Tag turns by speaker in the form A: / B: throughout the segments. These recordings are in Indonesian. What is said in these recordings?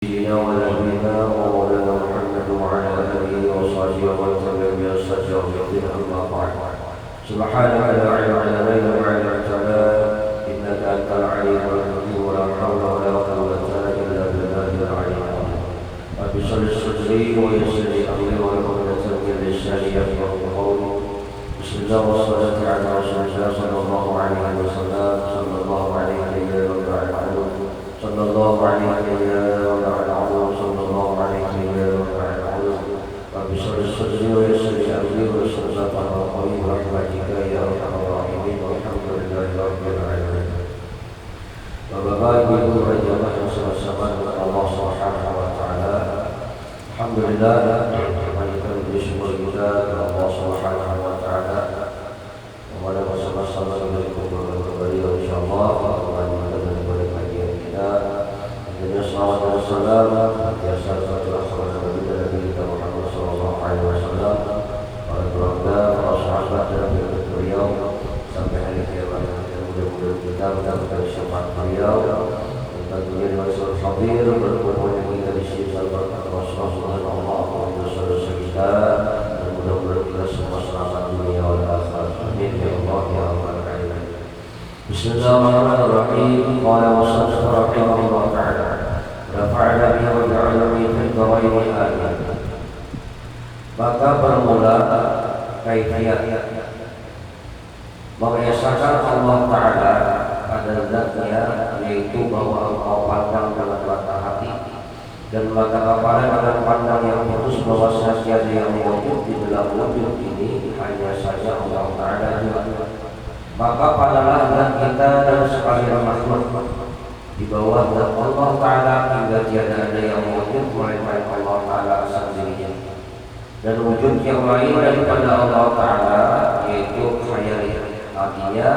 A: سيدنا ونبينا ومولانا محمد وعلى آله وصحبه ومن تبعهم بإحسان إلى يوم الدين أما بعد سبحانك لا علم لنا إلا ما علمتنا إنك أنت العليم الحكيم ولا حول ولا قوة إلا بالله العلي العظيم رب اشرح لي صدري ويسر لي أمري واحلل عقدة من لساني يفقهوا قولي بسم الله والصلاة على رسول الله صلى الله عليه وسلم صلى الله عليه وسلم صلى الله عليه وسلم صلى الله عليه وسلم رب اشرح لي صدري ويسر لي امري واحلل عقدة من قولي برحمتك يا ارحم الراحمين والحمد لله رب العالمين. Bapak Ibu jamaah yang sama-sama dengan Allah Subhanahu wa taala. Alhamdulillah kembalikan bersyukur kita kepada Allah Subhanahu wa taala. Kepada bersama-sama dengan kembali insyaallah melanjutkan daripada kajian kita. Dengan salawat dan salam biasa kepada Nabi kita Muhammad sallallahu alaihi wasallam, para keluarga, para sahabat dan beliau sampai hari kiamat. Mudah-mudahan kita mendapatkan syafaat beliau dan tentunya dengan seluruh hadir berkumpul kita di sini dalam Rasulullah sallallahu kita dan mudah-mudahan kita semua selamat dunia dan akhirat. Amin ya Allah ya rabbal alamin. Bismillahirrahmanirrahim. Qala wasallatu rahimahullah ta'ala. Rafa'na bihi wa ja'alna min fiddaini amin. Maka bermula kaifiyat mengesahkan Allah Ta'ala pada zatnya, yaitu bahwa engkau pandang dengan mata hati dan mata kepala dengan pandang yang putus, bahwa saja yang wujud di dalam wujud ini hanya saja Allah Ta'ala juga. Maka padalah zat kita dan sekalian makhluk di bawah zat Allah Ta'ala hingga tiada ada yang wujud melainkan Allah Ta'ala sendirinya, dan wujud yang lain daripada Allah Ta'ala yaitu khayal, artinya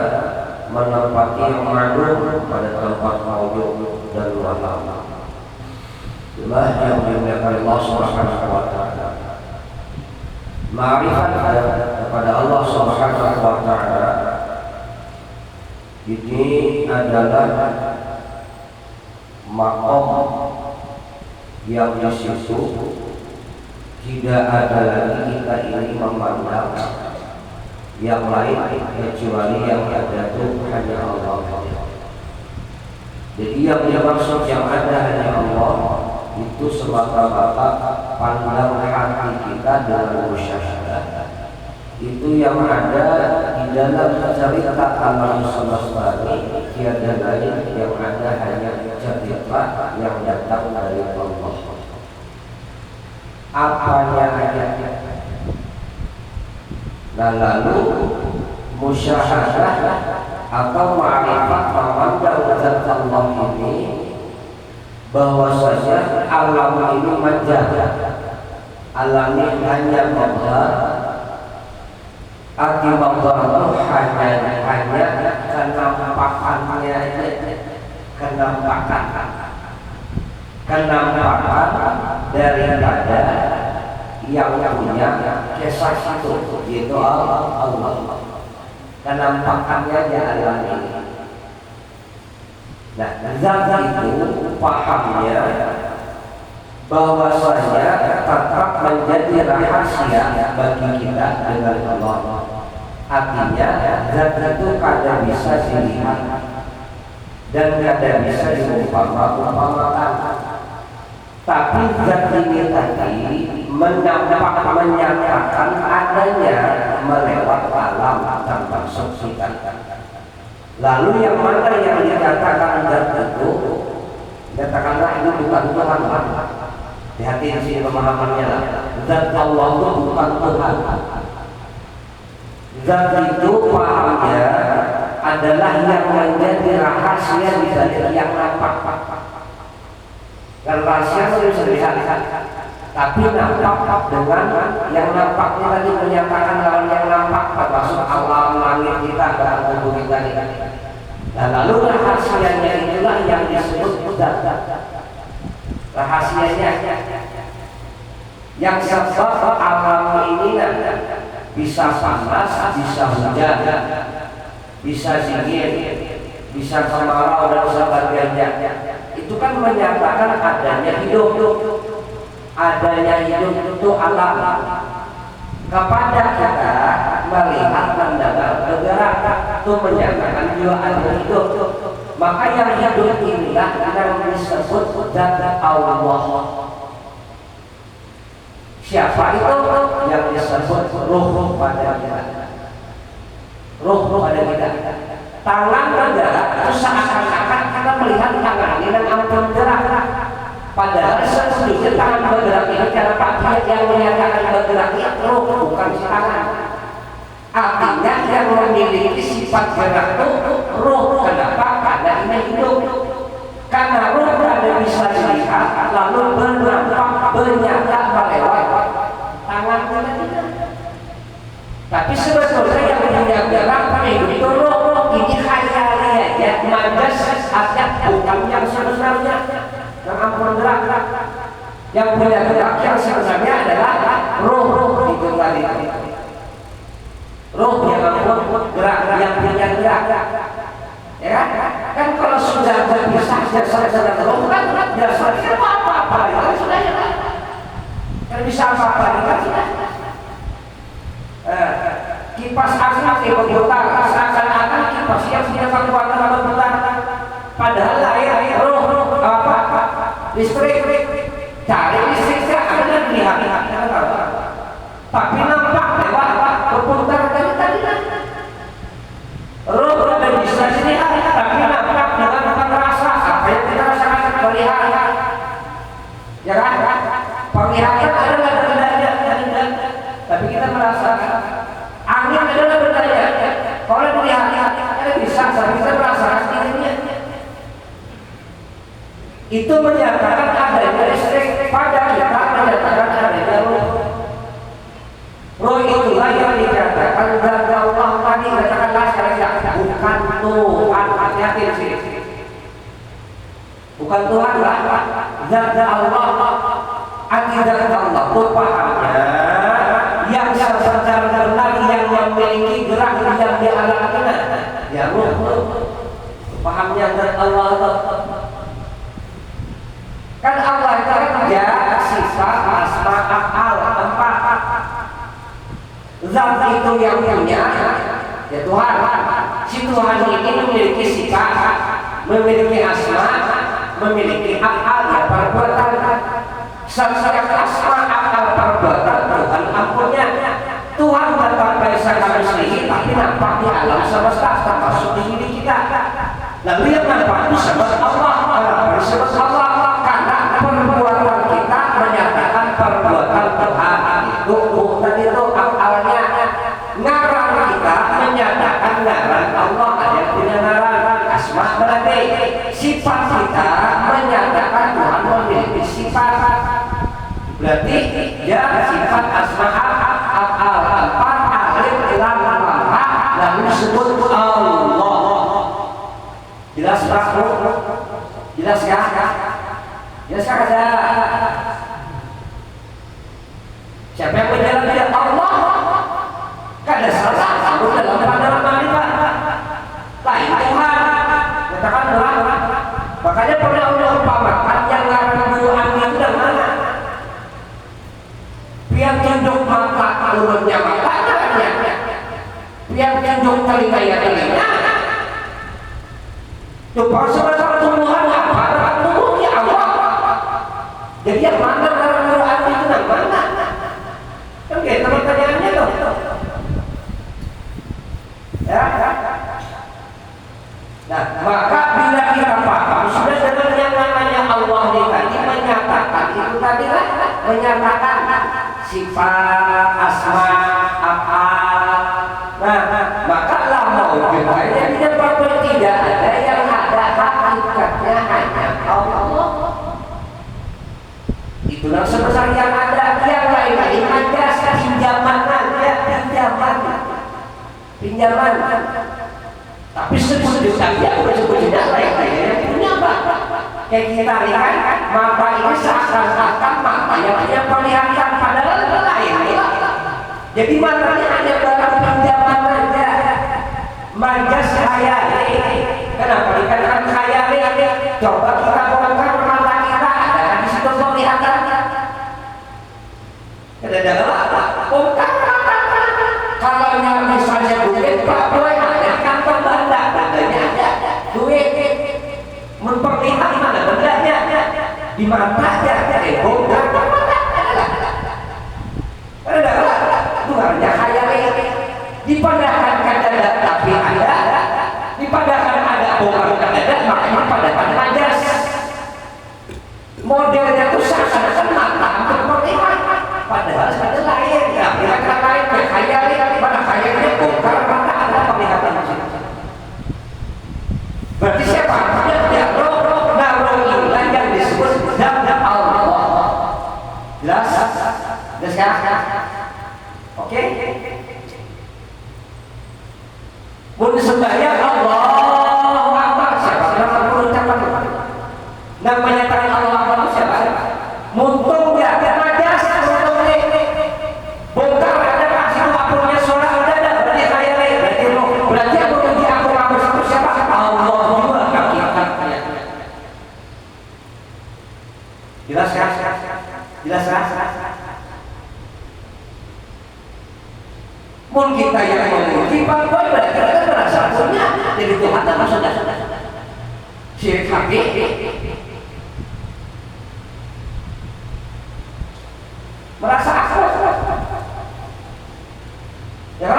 A: menempati yang ma'lum pada tempat mawujud dan wa'lam. Itulah yang dimuliakan Allah Subhanahu wa ta'ala. Ma'rifat kepada Allah Subhanahu wa ta'ala ini adalah maqam yang di situ tidak ada lagi kita ini memandang yang lain kecuali yang ada itu hanya Allah. Jadi yang dimaksud yang ada hanya Allah itu semata-mata pandang hati kita dengan musyahadah. Itu yang ada di dalam cerita alam semesta ini, tiada lain yang ada hanya cerita yang datang dari Allah. Apanya aja. Nah, lalu musyahadah atau ma'rifat memandang zat Allah ini bahwasanya alam ini majaz, alam ini hanya mazhar. Arti mazhar itu hanya kenampakannya, kenampakan daripada yang punya kisah itu, yaitu Allah. Kenampakannya di alam ini. Nah, zat itu pahamnya bahwasanya tetap menjadi rahasia bagi kita dengan Allah. Artinya zat itu kadang bisa dilihat dan kadang bisa diumpamakan. Tapi zat ini tadi menyatakan adanya melewat alam tanpa saksikan. Lalu yang mana yang dikatakan zat itu, katakanlah itu bukan Tuhan. Hati-hati di sini pemahamannya lah. Zat Allah itu bukan Tuhan. Zat itu pahamnya adalah yang menjadi rahasia di balik yang nampak. Dan rahasia itu bisa dilihat, tapi nampak dengan yang nampaknya tadi menyatakan lawan yang nampak, termasuk alam langit kita dan tubuh kita ini. Dan lalu rahasianya itulah yang disebut zat. Rahasianya yang sebab alam ini bisa panas, bisa hujan, bisa dingin, bisa kemarau dan sebagainya. itu kan menyatakan adanya hidup. Adanya hidup itu alam. Kepada kita melihat mendengar bergerak itu menyatakan juga ada hidup. Maka yang hidup inilah yang disebut zat Allah. Siapa itu? Yang disebut ruh pada kita. Ruh pada kita. Tangan bergerak itu seakan-akan kita melihat tangan ini dan ampun bergerak. Padahal sesungguhnya tangan bergerak ini cara pakai yang menyatakan bergerak itu ruh, bukan si tangan. Artinya yang memiliki sifat gerak itu ruh. Kenapa? Karena ini hidup. Karena ruh ada bisa dilihat lalu bernampak bernyata melewat tangan kita. Tapi sebetulnya yang punya gerak itu ruh. Ini khayali ya, majas asyak bukan yang sebenarnya. Yang ampun gerak, yang punya gerak yang sebenarnya adalah ruh itu tadi. Ruh yang ampun gerak, yang punya gerak. Ya kan kalau sudah terpisah jasad ruh kan jasadnya apa-apa kan sudah ya kan bisa apa-apa kan sudah. Kipas angin berputar seakan-akan kipas yang punya kekuatan berputar, padahal air ruh apa listrik cari listriknya ada dilihat tapi nampak lewat berputar tadi ruh ada bisa dilihat tapi nampak dengan rasa apa yang kita rasakan melihat ya kan penglihatan adalah benda tapi kita merasakan angin adalah benda kalau dilihat ada bisa tapi kita merasakan dirinya. Itu menyatakan adanya listrik pada kita, menyatakan adanya ruh. Ruh itulah yang dikatakan zat Allah tadi, katakanlah saya bukan Tuhan, hati-hati di sini. Bukan Tuhan lah, zat Allah. Arti zat Allah itu pahamnya yang secara benar yang memiliki gerak yang di alam kita. Ya ruh, pahamnya zat Allah. Kan Allah itu ya sifat asma af'al 4. Zat itu yang punya ya Tuhan. Si Tuhan ini memiliki sifat, memiliki asma, memiliki af'al ya perbuatan. Setiap asma af'al perbuatan Tuhan ampunnya. Tuhan datang dari segala segi tapi nampak di alam semesta termasuk di diri kita. Lalu yang nampak disebut Allah, disebut Allah. Perbuatan kita menyatakan perbuatan Tuhan itu bukan itu awalnya ngarang kita menyatakan ngarang Allah ada yang punya ngarang asma berarti sifat kita menyatakan Tuhan memiliki sifat berarti ya sifat asma af'al 4 alif lam ra lalu disebut Allah. Jelas Pak? Jelas ya? Ya saja. Siapa yang berjalan dia Allah? Kada salah. Aku dalam pandangan makrifat. Lain Tuhan. Katakan orang. Makanya pernah Allah umpamakan yang larang Tuhan itu dari mana? Biar tunjuk mata ulunnya matanya. Biar tunjuk telinga ya telinga. Coba sama-sama tumbuhan apa? Tumbuhnya Allah. Jadi yang mana orang-orang itu yang mana? Kan gitu pertanyaannya tuh. Ya. Nah, maka bila kita paham sudah dengan yang namanya Allah ini tadi menyatakan itu tadi lah menyatakan sifat asma af'al. Nah, maka lah mau kita yang tidak ada yang ada hakikatnya hanya Allah. Itulah sebesar yang ada, yang lain ada pinjaman. Tapi sebut saja sebutnya lain punya apa? Kayak kita lihat mata ini seakan-akan mata yang punya penglihatan padahal lain. Jadi matanya hanya barang pinjaman saja. Majas khayali. Kenapa dikatakan khayali? Coba kita
B: Kalau misalnya duit Pak Boy ada kantong benda, bendanya ada duit memperlihat mana bendanya di matanya bongkar ada luarnya khayal dipadakan kadang tapi ada dipadakan ada bongkar kadang makanya padakan majas modelnya tuh seakan-akan mata memperlihat padahal ada lain ya kira-kira lain khayal pada khayalnya bongkar mata ada penglihatan berarti siapa? Ya roh inilah yang disebut zat Allah. Jelas? Jelas kan? Oke? Mun sembahyang Allahu Akbar siapa? Namanya tangan Allah Akbar siapa? Muntung ya, majas, muntung bongkar ada kasih apurnya sholat udah ada berarti khayal berarti aku puji aku satu siapa? Allah juga hakikatnya. Jelas kan? Jelas kan? Mungkin kita yang memuji Pak Boy berarti kita merasa punya jadi Tuhan dan maksudnya syirik hati merasa aku ya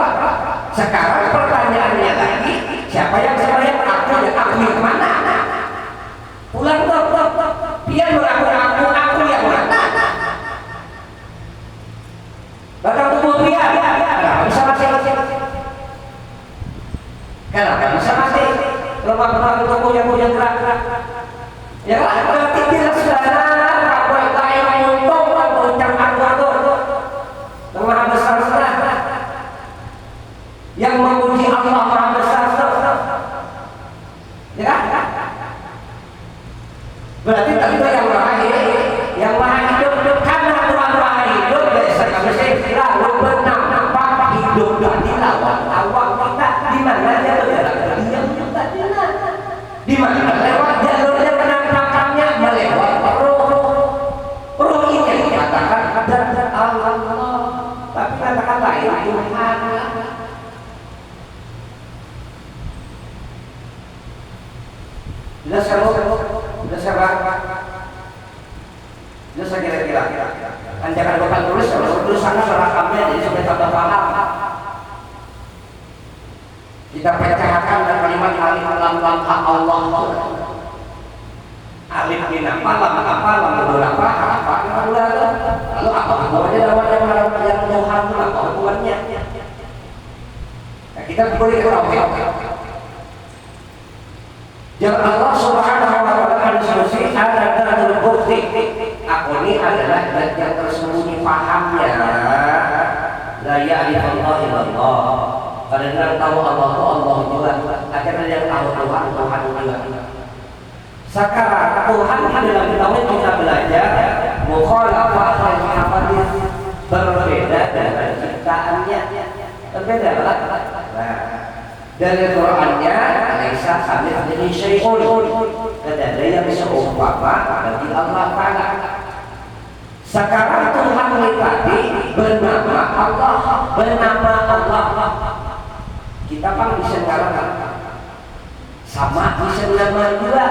B: sekarang pertanyaannya lagi siapa yang sembahyang aku dan aku yang mana pulang dia mengaku aku yang mana bakal tubuh dia nggak bisa mati kenapa bisa mati kalau bakal tubuh yang punya gerak ya berarti dia saudara apa yang untung ucap aku Maha besar yang memuji Allah Maha besar ya berarti tadi yang maha hidup karena Tuhan maha hidup biasa kami lalu bernampak hidup di lawan awak kita di mana dia bergerak diam tadi di mana lewat jalurnya penampakannya melewat roh ini dikatakan ada Allah tapi katakan lain Tuhan jelas kalau jelas apa jelas kira-kira kan jangan bapak tulis tulisannya serakamnya jadi supaya tambah paham kita pecahkan dan kalimat alif lam hak Allah alif di nama lam apa lam beberapa apa lalu apa hubungannya lawan yang Tuhan itu apa hubungannya kita boleh tahu yang Allah Subhanahu wa taala diskusi ada dalam bukti aku ini adalah zat yang tersembunyi pahamnya la ya'rifullah illallah karena yang tahu Allah itu Allah juga akhirnya yang tahu Tuhan juga sekarang Tuhan dalam tauhid kita belajar mukhalafah al-hadis berbeda dengan ciptaannya berbeda dari Qurannya Aisyah sambil menjadi syai'un dan ada yang seumpama bagi Allah Ta'ala sekarang Tuhan tadi bernama Allah kita kan bisa mengatakan sama bisa nama juga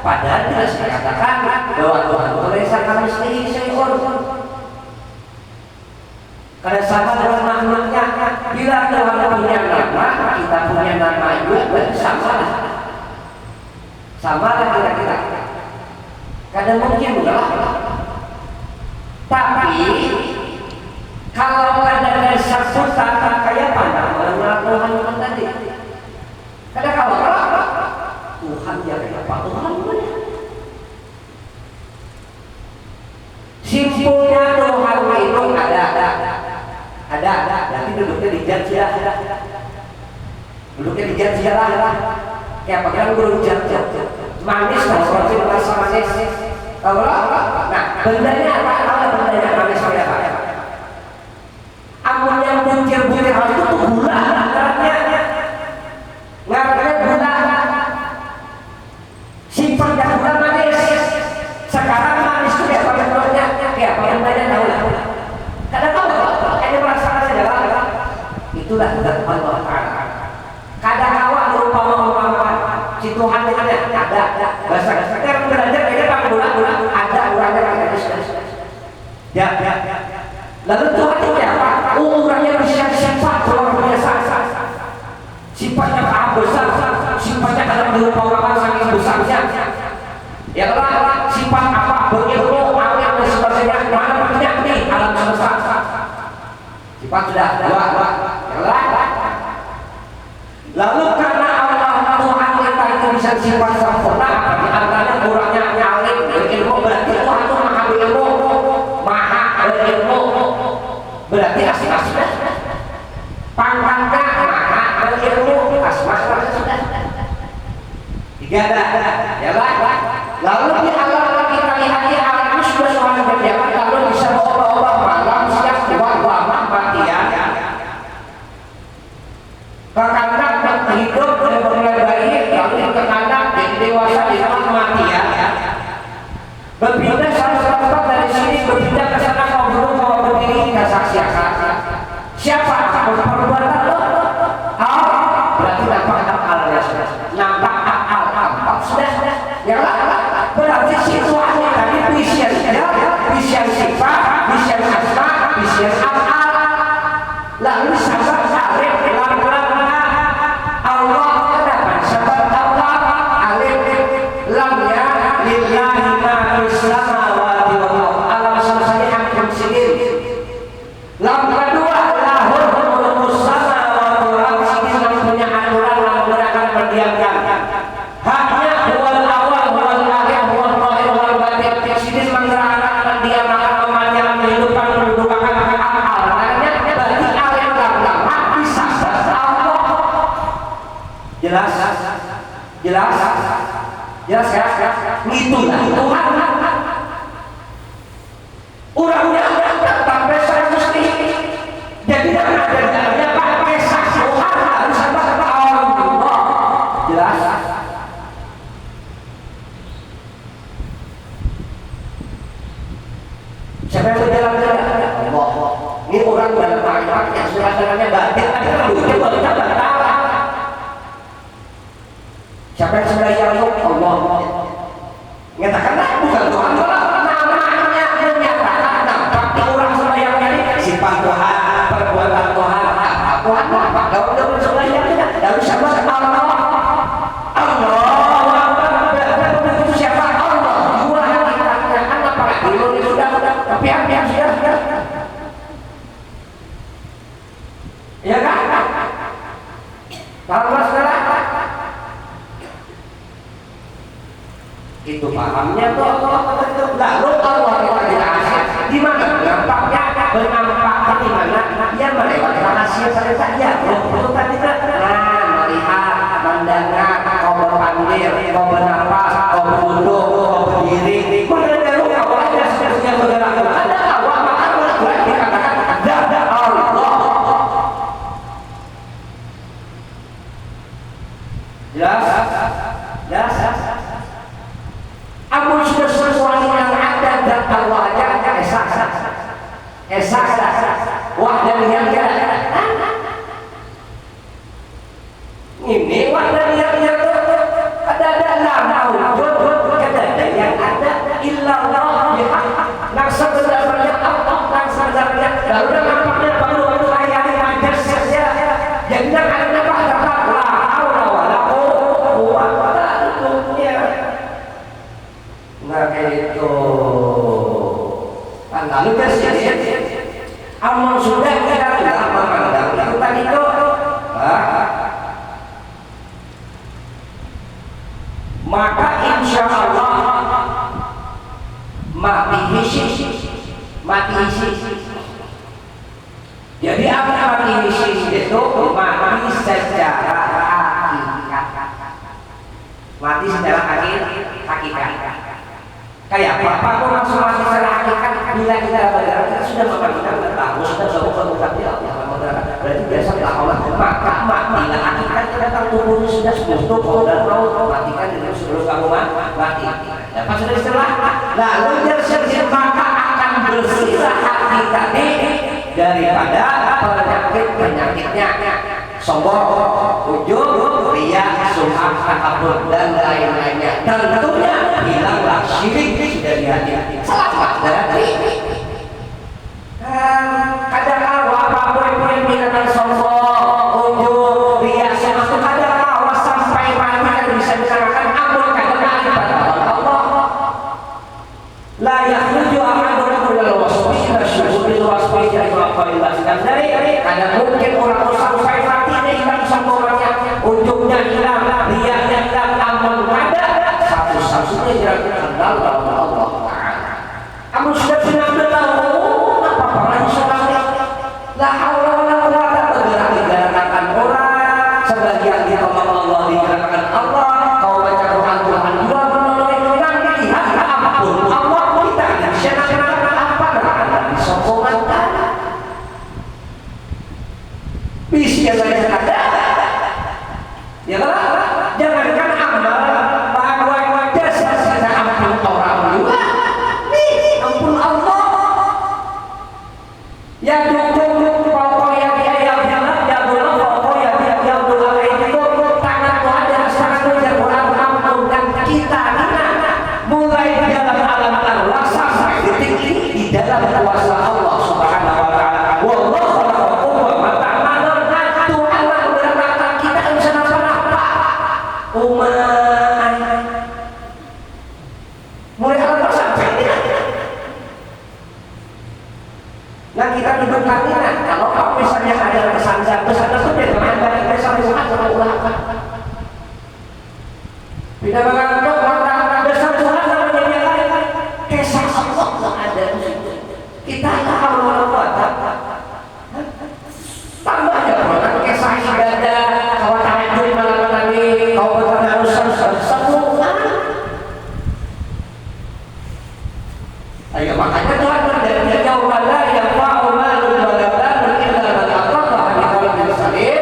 B: padahal tidak saya katakan bahwa Tuhan Maha kami sendiri syai'un karena sama dengan makhluknya bila Tuhan punya nama kita punya nama juga sama lah kira-kira kadang mungkin enggak tapi kalau ada sesuatu kayak pada mengenal Tuhan tadi kadang kalau Tuhan ya kayak apa Tuhan simpulnya Tuhan itu ada nanti duduknya di jazirah kayak apa kan guru jazirah manis kalau rasa manis kalau nah bendanya apa bendanya manis kayak apa amun yang buncir hal itu tuh gula ngarannya gula simpan dah gula manis sekarang manis itu kayak apa bendanya tahu kadang bahasa kita belajar aja Pak bulan ada orangnya ya. Lalu Tuhannya apa? Orangnya bisa sifat luar biasa, sifatnya besar, sifatnya dalam berupa orang saking besarnya. Ya Allah, sifat apa? Berilmu, alim dan sebagainya. Mana banyak nih alam semesta. Sifat sudah dua. Lalu karena Allah Tuhan kita itu bisa sifat sempurna, di antaranya kurangnya alim berilmu, berarti Tuhan itu maha berilmu, maha berilmu, berarti asma-asma pangkatnya maha berilmu, asma-asma sudah tiga dah, ya lah. Lalu di alam kita lihat di alam sudah soal berjalan, lalu bisa berubah malam siang dua matian. Kadang-kadang hidup dan mulai baik, lalu kadang-kadang jadi dewasa di dalam kematian. Berpindah satu-satu dari sini, berpindah ke sana, kau belum mau berdiri, kita saksikan. Siapa? Perbuatan lo? Berarti nampak akalnya sudah, nampak akal sudah. Ya lah, berarti situasi tadi visian sifat, visian asma, visian akal. Lalu sabar arif Allah kenapa? Sabar Allah alif lamnya lillahi ma fis samawati wal ardh. Alam semesta hakim sendiri. Lam kedua lahul mulkus samawati wal ardh. Sini punya aturan yang menggunakan pendiamkan. Haknya wal awal wal akhir wal zahir wal batin. Sini menggerakkan pendiamkan kematian kehidupan kedudukan akal. Makanya berarti alim lama bisa Allah. Jelas ya. Itulah Tuhan. Orangnya tetap besar mesti. Jadi jangan ada Pak besar Tuhan harus ada Allah. Jelas. Siapa yang berjalan-jalan? Allah. Ini orang dalam makrifat yang suasananya batin. Kita batal. Siapa yang sebenarnya Allah? Nyatakanlah bukan Tuhan, namanya menyatakan nampak di orang sembahyangnya ini sifat Tuhan, perbuatan Tuhan, Tuhan nampak daun sembahyangnya dari sama Allah. Itu siapa Allah? Tuhan kita apa lagi? Sudah, tapi sudah. Ya kan? Kalau masalah itu pahamnya tuh lalu Allah kita dikasih di mana nampaknya menampakkan di mana dia melewati rahasia pada saja itu tadi melihat pandangan kau berpandir kau bernafas kau duduk kau berdiri mendengar awalnya seterusnya bergerak ada awal maka dikatakan ada Allah. Jelas. Amun sudah sesuatu yang ada dan Allah aja esak wah dan yang ini wah dan yang ada wujud ada yang ada illallah yang sebenarnya Allah yang sebenarnya lalu nampaknya perlu layani ajar saja jadi jangan nampak la haula wala quwwata nah itu kan lalu amal sudah kita dalam memandang itu tadi itu maka insya Allah mati isi jadi apa mati isi itu mati secara hakikat kayak apa pun langsung mati secara hakikat bila kita bergerak kita sudah memperhatikan tahu sudah berbuka berarti biasa Allah maka matilah hakikat kita tahu tubuhnya sudah tubuh dan mau matikan itu sebelum kamu mati dapat sudah istilah lalu jadi maka akan bersihlah hati tadi daripada penyakitnya sombong ujub riya sum'ah, takabur dan lain-lainnya. Dan tentunya hilanglah syirik dari hati. Selamat dari kadang apa boleh minat sombong, ujub, riya, semacam kadang awas sampai mati kan bisa dikatakan ampun kadang ibadah Allah. La yakhruju ahadun minal wasfi ila syuhudil wasfi dari qaulillah dari ada mungkin orang sampai mati dia hilang sombongnya, ujubnya hilang, riyanya hilang, ampun ada satu-satunya jalan kenal Allah Taala. Kamu sudah benar-benar tahu la haula wala quwwata bergerak digerakkan orang, sebagian ditolong Allah digerakkan Allah, kau baca Quran Tuhan juga menolong nanti lihat ampun Allah kita senang-senang apa dengan disombongkan bisa saja ada ya kan, jangankan amal bahwa dasar saja ampun orang juga nih ampun Allah ya dalam kuasa Allah Subhanahu wa taala. Wallahu khalaqakum wa ma ta'malun. Tuhan menciptakan kita bisa apa-apa. Umat mulai awal sampai nah kita duduk kalian kalau misalnya ada pesan-pesan itu dia kemana pesan-pesan sama ulama tidak bakal pesan-pesan sama dia kisah Allah ada kita tahu apa tambahnya orang kisah ibadah kau tahajud malam tadi kau bertarusan semua ayo makanya Tuhan berjanji yauma la yanfa'u malun wala banun illa man atallaha biqalbin salim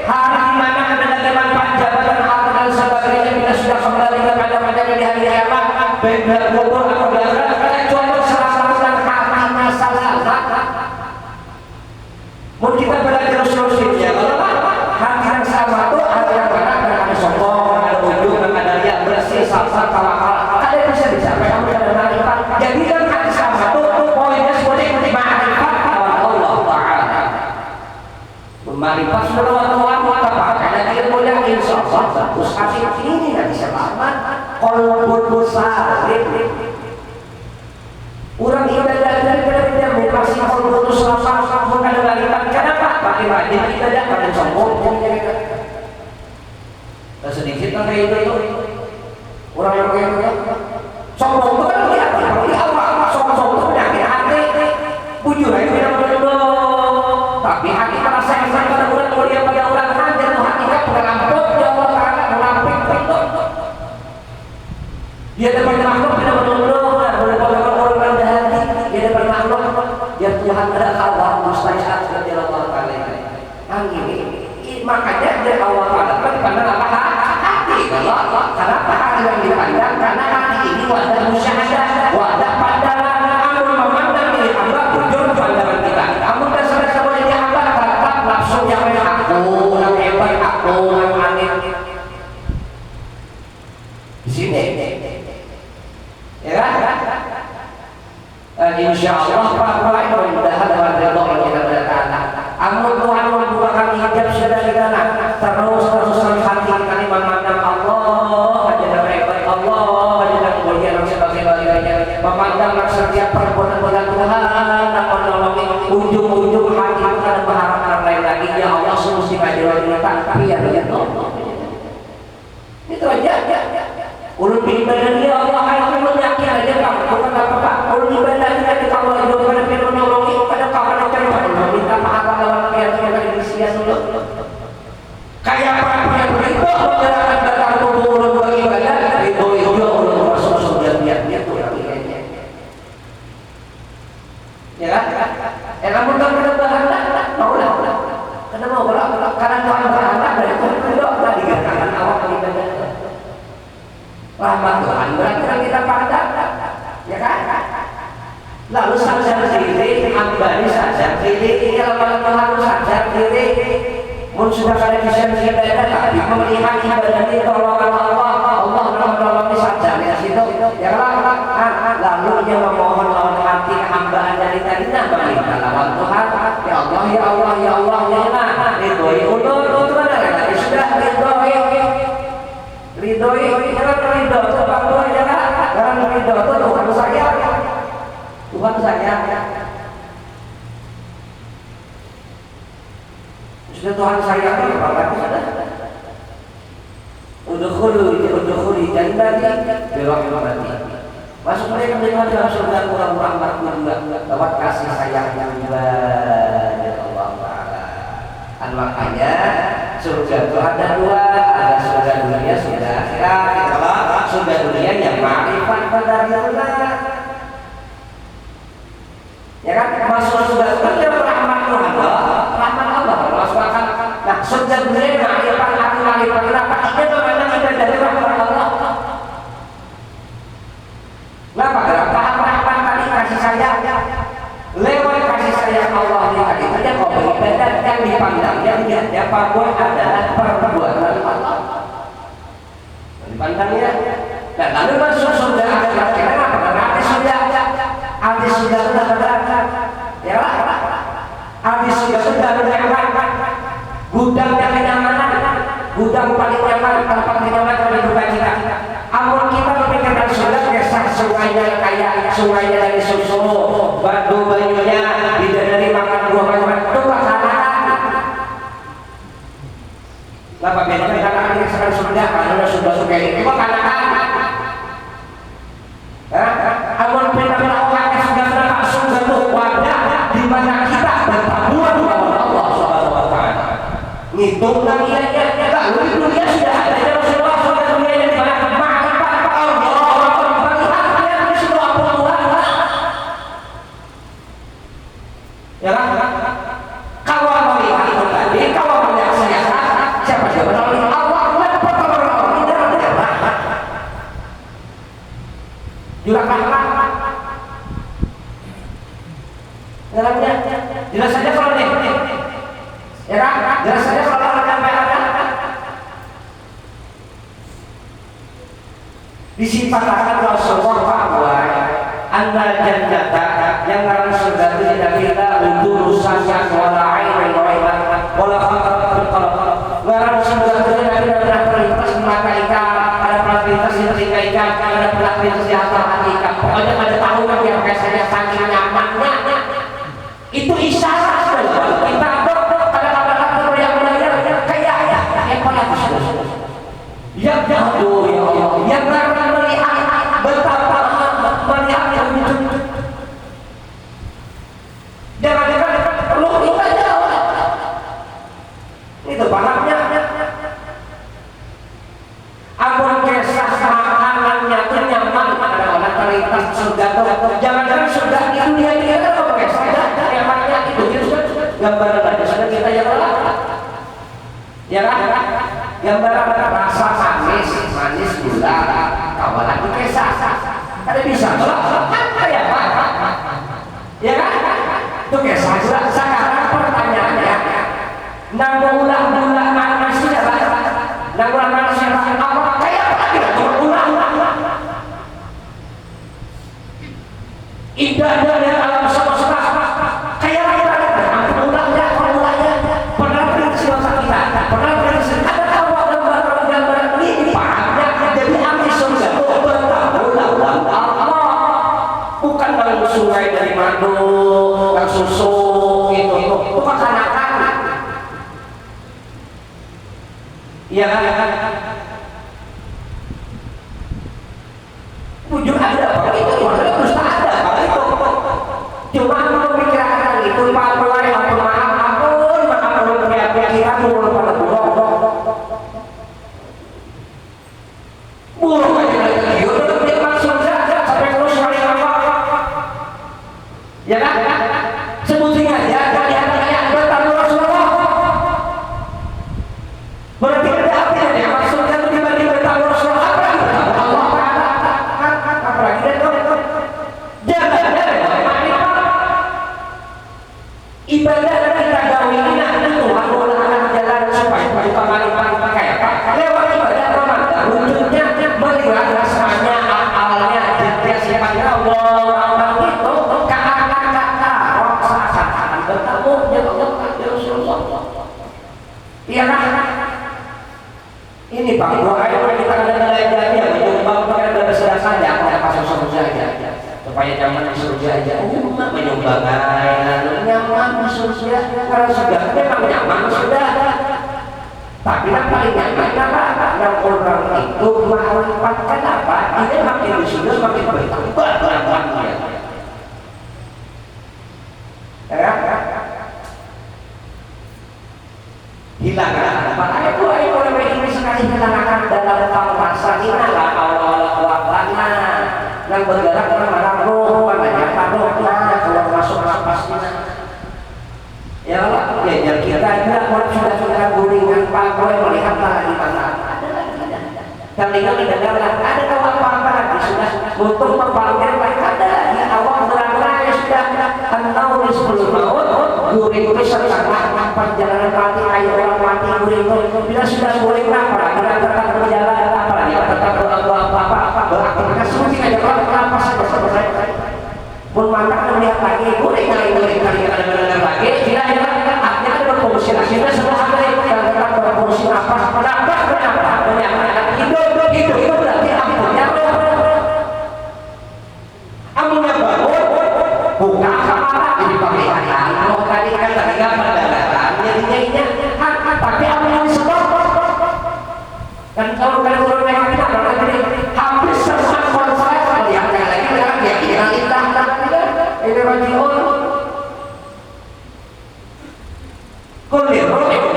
B: hari di mana ada manfaat jabatan harta dan sebagainya kita sudah kembali kepada di hari kiamat baik dalam kubur atau di akhirat kecuali selamat hati masalah mau kita belajar solusinya hati yang sama itu hati yang mana ada sombong, ada ujub, ada riya, bersih, sabar, tawakal ada yang bisa dicapai kamu ada marifat jadi kan hati sama itu poinnya seperti marifat Allah Ta'ala marifat sudah Tuhan karena dia mulia insya Allah bagus hati ini tidak bisa selamat qalbun salim orang ibadah daripada tidak mengasih qalbun salim bukan marifat kenapa? pakai rajin ibadah pada sombong sedikit kan kayak itu orang yang kayak sombong itu kan lihat kalau di awal sombong itu penyakit hati bujur aja tidak benar tapi hati merasa yang sama pada bulan mulia pada orang lain dan Tuhan tidak melampau ya Allah Ta'ala melampau dia dapat makhluk tidak benar boleh orang hati dia dapat makhluk ya Tuhan ada kawan mustahil dari Allah Ta'ala ini makanya dari Allah Ta'ala dipandang apa hati kenapa hati yang dipandang karena hati ini wadah musyahadah wadah pandangan amun memandang ini hamba bujur pandangan kita amun dasar-dasar boleh dihamba tetap nafsu yang aku yang hebat aku yang angin di sini ya kan insya Allah Pak mudah-mudahan dengan ridho kita berkata amun Tuhan membuka kami hijab sudah di sana terus-terusan hati kita memandang Allah aja dan hebat Allah aja dan kemudian sebagainya memandang setiap perbuatan Tuhan dan menolongi ujung-ujung hati kita dan berharap lain lagi ya Allah solusi kajian kita tapi ya begitu itu aja ulun ibadah dia Allah itu menyakiti aja kamu bukan apa-apa ulun ibadah dia kita Allah juga pada menolongi pada kawan yang minta maaf lawan yang sia dulu kayak apa yang begitu menjalankan datang turun beribadah itu ulun Rasul sudah dia tuh ya kan namun kan berbahagia mau lah kenapa mau karena Tuhan berharap dari itu tidak dikatakan awak ibadah rahmat Tuhan berarti kan kita pandang ya kan lalu sadar diri hamba ini sadar diri kalau Tuhan sadar diri pun sudah kalian bisa beribadah tapi melihat ibadah ini tolongan Allah menolong sadar ya situ ya lalu dia memohon lawan hati hambaan dari tadinya meminta lawan Tuhan ya Allah ya Allah ya Allah ya Allah ridhoi ulur itu kan ada sudah ridhoi jangan ridho itu Pak jangan ridho itu Tuhan saya sudah Tuhan sayang berarti sudah udkhuli jannati bi rahmati masuk mereka dalam surga kurang-kurang makmur lewat kasih sayang yang ya Allah Ta'ala. Kan makanya surga itu ada dua, ada surga dunia, surga akhirat. Surga dunia yang ma'rifat pada Allah. Ya kan masuk surga itu rahmat Tuhan, rahmat Allah. Masukkan. Nah, surga dunia ma'rifat kenapa? Itu memang ada dari rahmat Allah. Kenapa? Paham tadi kasih sayang lewat kasih sayang Allah tadi saja kau beribadah yang dipandang yang perbuat adalah perbuatan Allah dipandangnya dan lalu masuk surga akhirat kenapa? Karena hati sudah ya hati sudah nyaman gudang yang kenyamanan gudang paling nyaman tempat kenyamanan dari duka kita amun kita memikirkan surga kisah sungainya kayak sungainya dari susu batu bayunya bidadari makan buah macam itu makanan kenapa beda makanan ini sekarang surga karena sudah sungai itu makanan amun pindah-pindah orang yang sudah mendapat surga itu wadah di mana kita bertabuhan kepada Allah Subhanahu wa Ta'ala ngitung dan iya lalu di dunia sudah ada ya Rasulullah surga dunia yang dimana ya kan? Kalau melihat itu tadi, kalau menyaksikan siapa yang menolong Allah, juga dalamnya jelas saja kalau nih, ya kan? Jelas saja kalau ada disimpatkan Rasulullah bahwa anda jannata yang ngaran surga itu tidak kita untuk urusan wala ain wala khatar fil qalb ngaran surga itu tidak kita pernah terlintas di mata ikan ada pernah terlintas di telinga ikan ada pernah terlintas di hati ikan pokoknya pada tahu kan yang biasanya saking nyamannya itu isyarat bahwa kita ada kabar-kabar yang benar kayak yang jauh ya Allah yang ngaran melihat betapa melihat yang jangan perlu kita jawab itu pahamnya amun kisah makanannya itu nyaman ada orang terlintas surga jangan-jangan surga itu dia apa kisah nyamannya itu gambaran aja sudah kita yang lelah ya kan gambaran rasa manis gula kawalan itu kisah ada bisa kan kayak apa ya kan itu kisah sekarang pertanyaannya nama ulang-ulang manusia nama ulang manusia apa kayak apa dia ulang indahnya dari alam semesta kayak apa ulangnya pernah berhasil kita pernah berhasil ada awal gambar ini pahamnya jadi ambil surga ulang Allah bukan dalam sungai dari madu yang susu itu makanan iya kan tujuh ada apa itu maksudnya terus tak ada apa itu cuma memikirkan itu pak pelai ampun maaf pikiran mulu pada buruk aja lagi udah dia masuk saja sampai terus kali apa ya kan sebutin aja dari hati bertamu Rasulullah berarti ada apa ya maksudnya dibanding bertamu Rasulullah apa Allah apalagi jangan ibadah kita gawe ini Tuhan menggunakan jalan umat menyumbangkan nyaman sudah kalau sudah memang nyaman sudah. Tapi yang paling nyaman apa? Yang orang itu memanfaatkan apa? Ini makin sudah makin bertambah barangnya. Ya. Hilangkan. Makanya itu orang ini sekali hilangkan dalam rasa inilah awal-awalnya yang bergerak dalam roh, makanya rohnya kalau masuk napasnya. Ya Allah, ya kita juga sudah guringan pakai melihat lagi mana. Dan lihat di dalam ada apa-apa lagi sudah untuk membangun ada di awal berangkat sudah tahu sebelum maut guring itu setengah perjalanan mati kayak orang mati guring itu bila sudah guring apa bila tetap berjalan apa lagi tetap apa berarti suci aja kalau apa saja selesai pun mantap melihat lagi guring kali lagi tidak artinya ada berfungsi akhirnya semua ada yang tetap berfungsi apa hidup itu berarti ampunnya bangun bukan sama ini pakai kalau tadi kan tadi perdagangan jadinya tapi ampunnya sebab dan kalau kalian turun memang kita hampir semua konsep yang lagi ya kita ini rajiun kulit urusan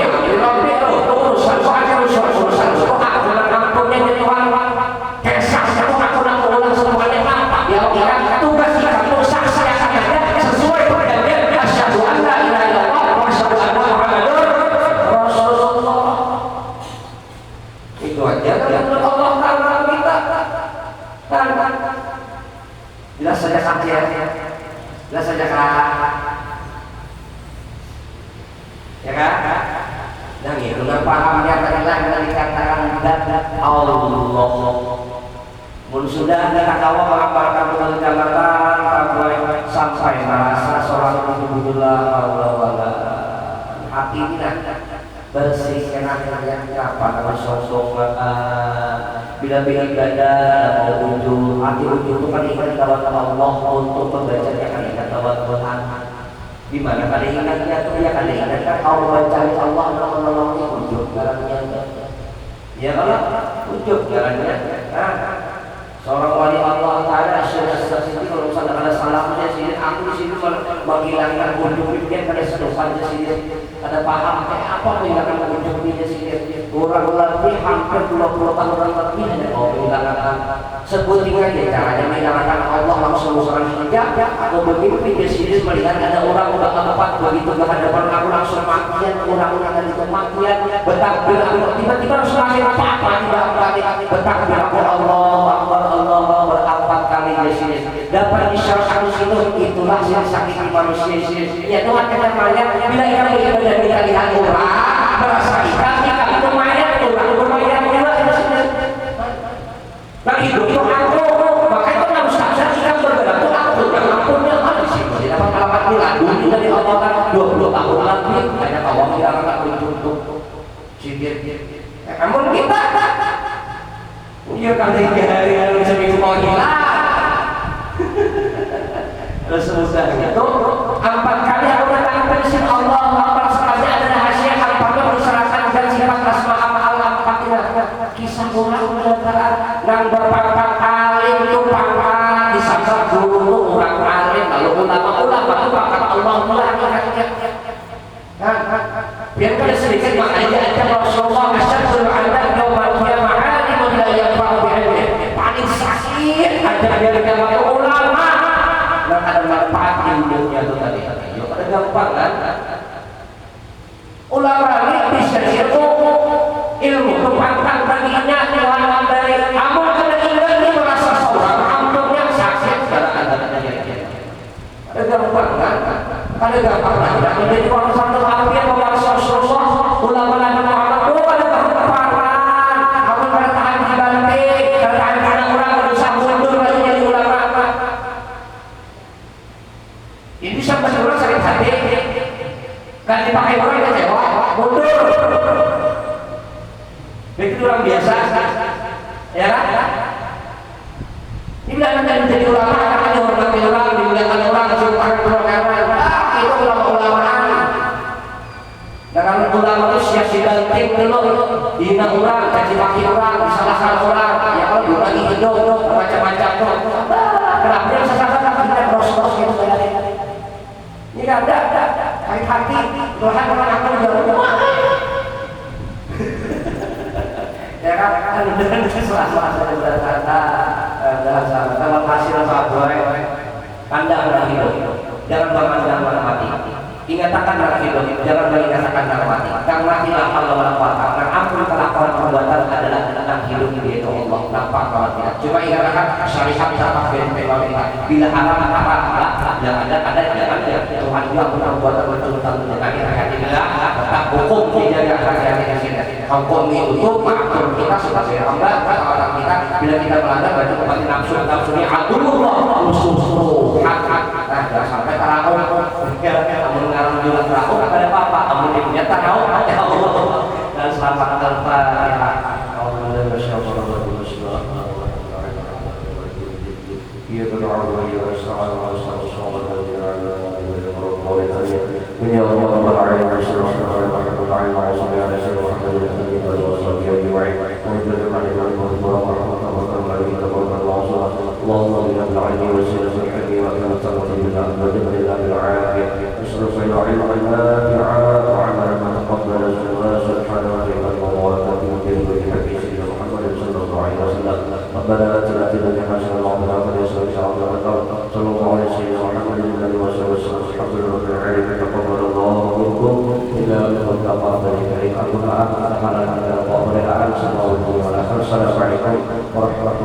B: tugas kita saksikan sesuai perjanjian asyhadu an la ilaha illallah wa asyhadu anna muhammadar rasulullah. Itu aja yang Allah Taala kita. Jelas saja saksian. Jelas saja ya kan? Dan itu dengan pahamnya adalah dengan dikatakan dan Allah. Mun sudah ada kawan mengamalkan kejamatan sampai merasa seorang alhamdulillah Allah wala hati kita bersih kenangan kapan sosok bila ibadah mau ujung hati ujung itu kan ingat kawan Allah untuk membacanya kan ingat kawan Tuhan di mana kali ingatnya tuh ya kali ingat kan Allah cari Allah menolongnya ujung jalannya ya kalau ujung jalannya seorang wali Allah Taala Syekh kalau misalnya ada salahnya sini aku di sini menghilangkan ujung dia pada sedosannya sini ada paham kayak apa menghilangkan ujung dia sini kurang lebih hampir 20 tahun lebih hanya mau menghilangkan sebutingan dia caranya menghilangkan Allah langsung seorang saja atau bermimpi di sini melihat ada orang udah tempat begitu ke hadapan aku langsung makian orang-orang dari kematian bertakbir tiba-tiba langsung apa tidak bertakbir aku Allah berempat kali di sini dapat disyaratkan situ itulah sakit manusia sini ya Tuhan kata mayat bila ia beribadah kita lihat orang merasa kita itu mayat orang bermayat juga itu sini dan hidup itu aku maka itu harus sadar kita bergerak itu aku yang ampunnya di sini dapat alamat diladuni dari Allah kan 20 tahun lagi hanya Allah yang akan untuk sindir namun kita iya kali hari seminggu mau hilang terus selesai itu 4 kali aku datang ke sini Allah apa saja ada rahasia apa berserakan dan sifat asma Allah kisah orang dan berpangkat alim itu pangkat disangka guru orang alim lalu ulama itu pangkat Allah biar kada sedikit makanya aja Rasulullah asyhadu an la ilaha illallah paling sakit ada dari agama ulama dan ada manfaat hidupnya itu tadi yuk ada gampang kan ulama ini bisa ilmu kepangkat baginya ilmu dari amal kena ingat ini merasa seorang amalnya sakit karena ada gampang kan ada gampang kan tidak menjadi orang satu hampir memaksa Rasulullah ulama lagi Muhammad ada gampang kamu pada tahan dibanting tahan orang berusaha mundur masih jadi ulama ini sampai orang sakit hati kan dipakai orang kecewa mundur begitu orang biasa ya kan ini bila anda menjadi ulama akan dihormati orang dimuliakan orang dulu dina orang, caci maki orang, disalahkan orang, ya kalau diulangi hidup, macam-macam tuh. Kenapa dia sesat-sesat kita terus gitu saya? Ini nggak ada, hati-hati, Tuhan orang akan menjauh. Ya kan, dengan sesuatu berkata, kalau hasil sahabat, pandang dalam hidup, jangan memandang dalam mati. Ingatakan dalam hidup, jangan mengatakan dalam mati. Kang mati lah Allah wala dan ampun kelakuan perbuatan adalah tentang hidup yaitu Allah. Nampak khawatir. Cuma ingatakan syariat sama bila haram yang ada jangan ya. Tuhan juga perbuatan bercontoh menjadi hati bila tetap hukum dijaga hati di sini. Hukum itu mengatur kita sebagai hamba orang kita bila kita melanggar berarti kembali nafsu ini adulullah musuh nah sampai tarawih mengarang juga tarawih kepada papa kamu punya tarawih ya Allah dan selamat al-fatihah ربنا آتنا في الدنيا حسنة وفي الآخرة حسنة وقنا عذاب النار صلى الله عليه وسلم محمد النبي وسلم الحمد لله رب العالمين تقبل الله منكم إلى يوم القيامة الكريم أقول أعلم أن هذا القول السلام عليكم ورحمة الله